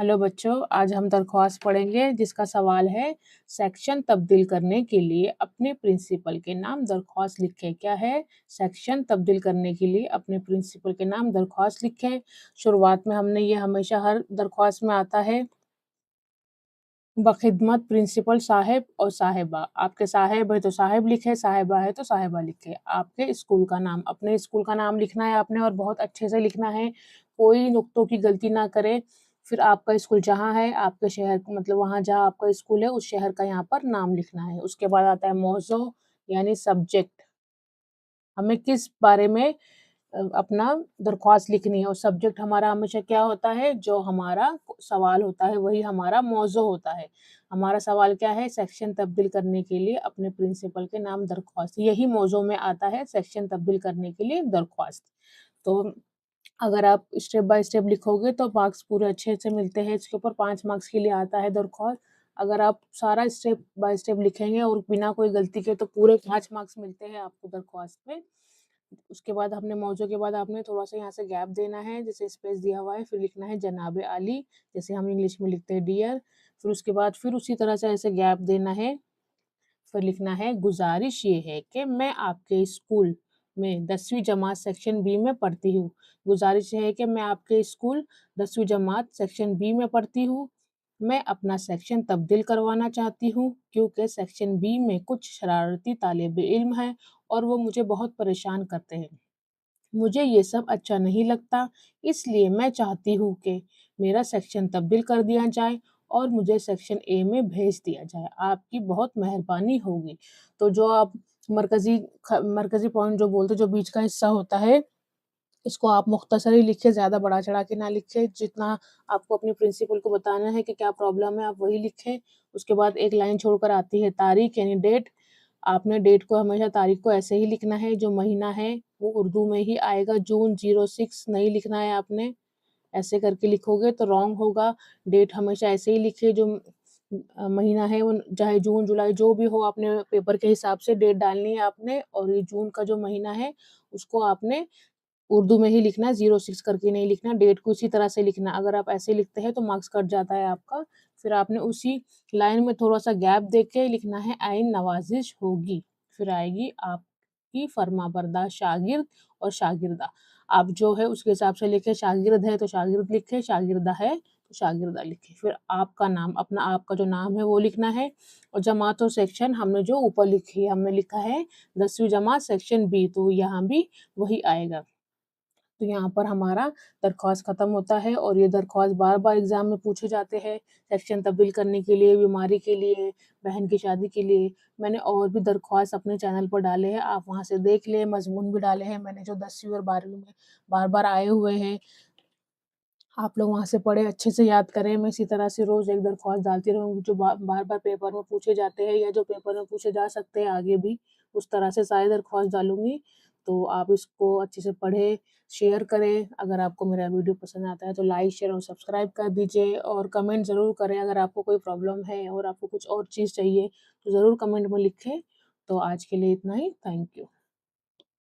Hello बच्चों, आज हम दरख्वास्त पढ़ेंगे जिसका सवाल है सेक्शन तब्दील करने के लिए अपने प्रिंसिपल के नाम दरख्वास्त लिखें। क्या है? सेक्शन तब्दील करने के लिए अपने प्रिंसिपल के नाम दरख्वास्त लिखें। शुरुआत में हमने ये हमेशा हर दरख्वास्त में आता है बखिदमत प्रिंसिपल साहब और साहिबा। आपके साहब है तो साहब लिखे, साहिबा है तो साहिबा लिखे। आपके स्कूल का नाम, अपने स्कूल का नाम लिखना है आपने और बहुत अच्छे से लिखना है, कोई नुक्तों की गलती ना करे। फिर आपका स्कूल जहाँ है, आपके शहर मतलब वहाँ जहाँ आपका स्कूल है उस शहर का यहाँ पर नाम लिखना है। उसके बाद आता है मौज़ू यानी सब्जेक्ट, हमें किस बारे में अपना दरख्वास्त लिखनी है और सब्जेक्ट हमारा हमेशा क्या होता है, जो हमारा सवाल होता है वही हमारा मौज़ू होता है। हमारा सवाल क्या है? सेक्शन तब्दील करने के लिए अपने प्रिंसिपल के नाम दरख्वास्त, यही मौज़ू में आता है सेक्शन तब्दील करने के लिए दरख्वास्त। तो अगर आप स्टेप बाय स्टेप लिखोगे तो मार्क्स पूरे अच्छे से मिलते हैं। इसके ऊपर 5 मार्क्स के लिए आता है दरख्वास्त। अगर आप सारा स्टेप बाय स्टेप लिखेंगे और बिना कोई गलती के तो पूरे 5 मार्क्स मिलते हैं आपको दरख्वास्त में। उसके बाद हमने मौज़ू के बाद आपने थोड़ा-सा यहाँ से गैप देना है, जैसे स्पेस दिया हुआ है, फिर लिखना है जनाब आली, जैसे हम इंग्लिश में लिखते हैं डियर। फिर उसके बाद फिर उसी तरह से ऐसे गैप देना है, फिर लिखना है गुज़ारिश ये है कि मैं आपके स्कूल में 10वीं जमात सेक्शन बी में पढ़ती हूँ। गुज़ारिश है कि मैं आपके स्कूल 10वीं जमात सेक्शन बी में पढ़ती हूँ। मैं अपना सेक्शन तब्दील करवाना चाहती हूँ क्योंकि सेक्शन बी में कुछ शरारती तालिब-इल्म हैं और वो मुझे बहुत परेशान करते हैं। मुझे ये सब अच्छा नहीं लगता, इसलिए मैं चाहती हूँ कि मेरा सेक्शन तब्दील कर दिया जाए और मुझे सेक्शन ए में भेज दिया जाए। आपकी बहुत मेहरबानी होगी। तो जो आप मरकज़ी पॉइंट जो बोलते हैं, जो बीच का हिस्सा होता है, इसको आप मुख्तसर ही लिखिए, ज़्यादा बढ़ा-चढ़ा के ना लिखिए। जितना आपको अपने प्रिंसिपल को बताना है कि क्या प्रॉब्लम है, आप वही लिखें। उसके बाद एक लाइन छोड़कर आती है तारीख यानी डेट। आपने डेट को हमेशा तारीख को ऐसे ही लिखना है, जो महीना है वो उर्दू में ही आएगा, जून 06 नहीं लिखना है आपने। ऐसे करके लिखोगे तो रॉन्ग होगा। डेट हमेशा ऐसे ही लिखिए, जो महीना है वो चाहे जून, जुलाई जो भी हो, आपने पेपर के हिसाब से डेट डालनी है आपने और ये जून का जो महीना है उसको आपने उर्दू में ही लिखना है, 06 करके नहीं लिखना, डेट को इसी तरह से लिखना। अगर आप ऐसे लिखते हैं तो मार्क्स कट जाता है आपका। फिर आपने उसी लाइन में थोड़ा-सा गैप देके लिखना है आइन नवाज़िश होगी, फिर आएगी आपकी फर्माबरदार शागिर्द और शागिर्दा। आप जो है उसके हिसाब से लिखें, शागिर्द है तो शागिर्द लिखें, शागिर्दा है तो शागिर्दा लिखें। फिर आपका नाम, अपना आपका जो नाम है वो लिखना है और जमात और सेक्शन हमने जो ऊपर लिखी है, हमने लिखा है 10वीं जमात सेक्शन बी, तो यहाँ भी वही आएगा। तो यहाँ पर हमारा दरख्वास्त ख़त्म होता है और ये दरख्वास्त बार-बार एग्ज़ाम में पूछे जाते हैं, सेक्शन तब्दील करने के लिए, बीमारी के लिए, बहन की शादी के लिए। मैंने और भी दरख्वास्त अपने चैनल पर डाले हैं, आप वहाँ से देख लें, मज़मून भी डाले हैं मैंने जो 10वीं और 12वीं में बार-बार आए हुए हैं। आप लोग वहाँ से पढ़ें, अच्छे से याद करें। मैं इसी तरह से रोज़ एक दरख्वास्त डालती रहूँगी जो बार-बार पेपर में पूछे जाते हैं या जो पेपर में पूछे जा सकते हैं आगे भी, उस तरह से सारे दरख्वास्त डालूँगी। तो आप इसको अच्छे से पढ़ें, शेयर करें। अगर आपको मेरा वीडियो पसंद आता है तो लाइक, शेयर और सब्सक्राइब कर दीजिए और कमेंट ज़रूर करें। अगर आपको कोई प्रॉब्लम है और आपको कुछ और चीज़ चाहिए तो ज़रूर कमेंट में लिखें। तो आज के लिए इतना ही, थैंक यू।